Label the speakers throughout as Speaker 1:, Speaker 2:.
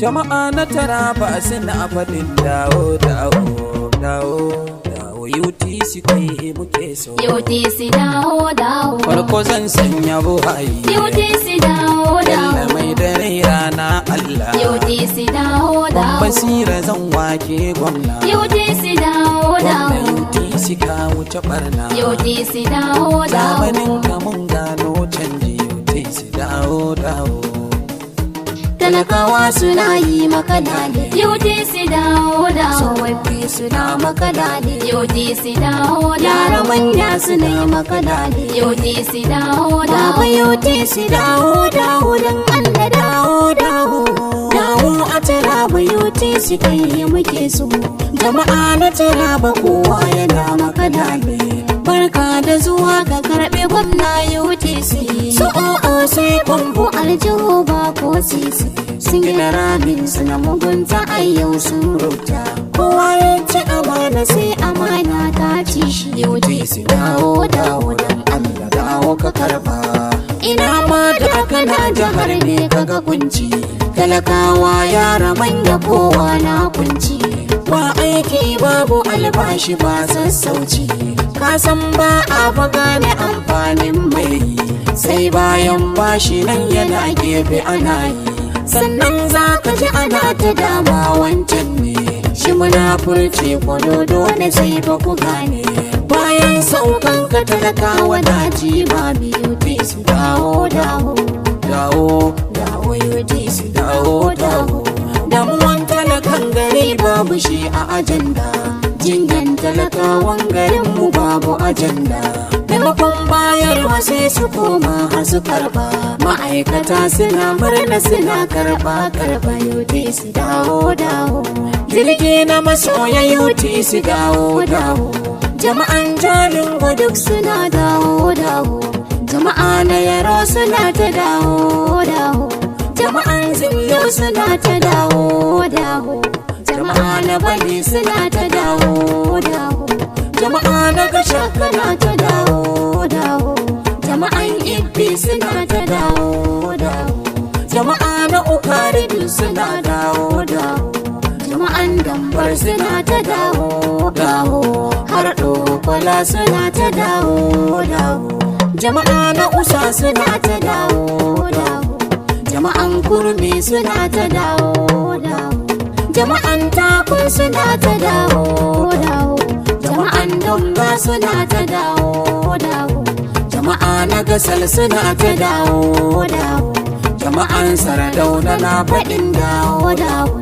Speaker 1: Jama'a na Taraba suna faɗin dawo dawo dawo dawo UTC kai muke so.
Speaker 2: UTC dawo dawo.
Speaker 1: Farko zan sanya buhayi.
Speaker 2: UTC dawo dawo.
Speaker 1: Yalla mai dare rana Allah.
Speaker 2: UTC dawo dawo.
Speaker 1: Basira zan wake gwamna.
Speaker 2: UTC dawo dawo.
Speaker 1: UTC ka wuce barna.
Speaker 2: UTC dawo dawo.
Speaker 1: Zamanin ka mun gano canji UTC dawo dawo.
Speaker 2: Talakawa suna yi maka dade. UTC dawo dawo. Tsofaffi suna maka dade. UTC dawo dawo. Yara manya suna maka dade. UTC dawo dawo. Baba UTC dawo dawo dan Allah dawo dawo. Dawo a Taraba UTC kai muke so. Jama'a na Taraba kowa yana maka dade. Barka da zuwa ka karɓi gwamna UTC. So sai kwambo aljihu ba ko sisi. Sun gina ramin suna mugunta a yau sun rota. Kowa ya ci amana sai amana ta ci shi. UTC dawo dawo dan Allah dawo ka karba. Ina ma da kana jihar ne kaga kunci. Talakawa yara manya kowa na kunci. Ba aiki babu albashi ba sassauci. Ka san ba a gane amfanin mai sai bayan bashi nan yana gefe ana yi. Sannan za ka ji ana ta dama wancan ne shi munafurci kwadodo ne sai ba ku gane. Bayan saukan ka talakawa na ji ba UTC dawo dawo dawo dawo UTC dawo dawo. Damuwan talakan gari babu shi a ajanda. Jingan talakawan garinmu babu ajanda. Maimakon bayarwa sai su koma a su karba. Ma'aikata suna murna suna karba UTC dawo dawo. Jirgi na masoya UTC dawo dawo. Jama'an Jalingo duk suna dawo dawo. Jama'a na Yaro suna ta dawo dawo. Jama'an Zimyo suna ta dawo dawo. Jama'a na Bali suna ta dawo dawo. Jama'a na Gashaka na ta dawo dawo. Jama'an Ibbi suna ta dawo dawo. Jama'a na Ukaridu suna dawo dawo. Jama'an Dambar suna ta dawo dawo. Har Dokola suna ta dawo dawo. Jama'a na Usa suna ta dawo dawo. Jama'an Kurmi suna ta dawo dawo. Jama'an Takun suna ta dawo dawo. Jama'an Donga suna ta dawo dawo. Jama'a na Gasal suna ta dawo dawo. Jama'an Sardauna na faɗin dawo dawo.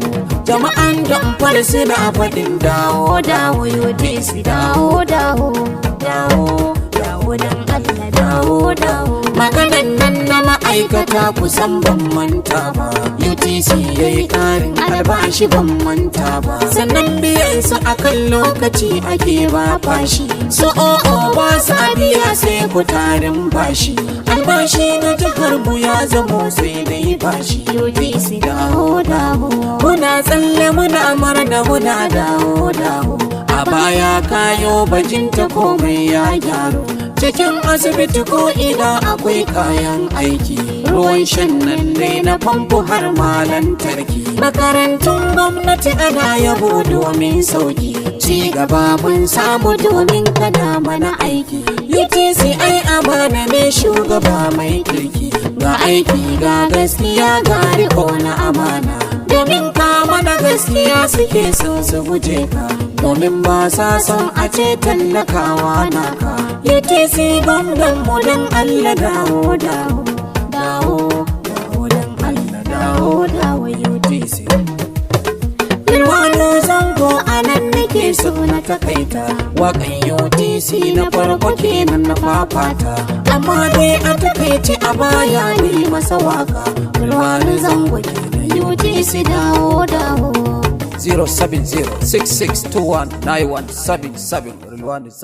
Speaker 2: Jama'an Damfar suna faɗin dawo dawo. UTC dawo dawo dawo dawo dan Allah dawo dawo. Maganan nan na ma'aikata kusan ban manta ba. UTC yayi ƙarin albashi ban manta ba. Sannan biyan su akan lokaci ake ba fashi. So ba sa biya sai ku tarin bashi. Albashi na jihar mu ya zamo sai dai bashi. UTC dawo dawo. Muna tsalle muna murna muna dawo dawo. A baya kayo bajinta komai ya gyaru. Cikin asibiti ko ina akwai kayan aiki. Ruwan shan nan dai na famfo har ma lantarki. Makarantun gwamnati ana yabo domin sauki. Ci gaba mun samu domin kada mana aiki. UTC ai amana ne shugaba mai kirki. Ga aiki ga gaskiya ga riko na amana. Domin ka mana gaskiya suke son su guje ka. Domin ba sa son a ce tallakawa naka. UTC gwamnan mu don Allah dawo dawo dawo dawo don Allah dawo dawo UTC. Wani zango a nan nake so na takaita. Waƙan UTC na farko kenan na fafata. Amma dai a takaice a baya ne masa waka. Wani zango kenan UTC dawo dawo.
Speaker 1: 070-6621-9177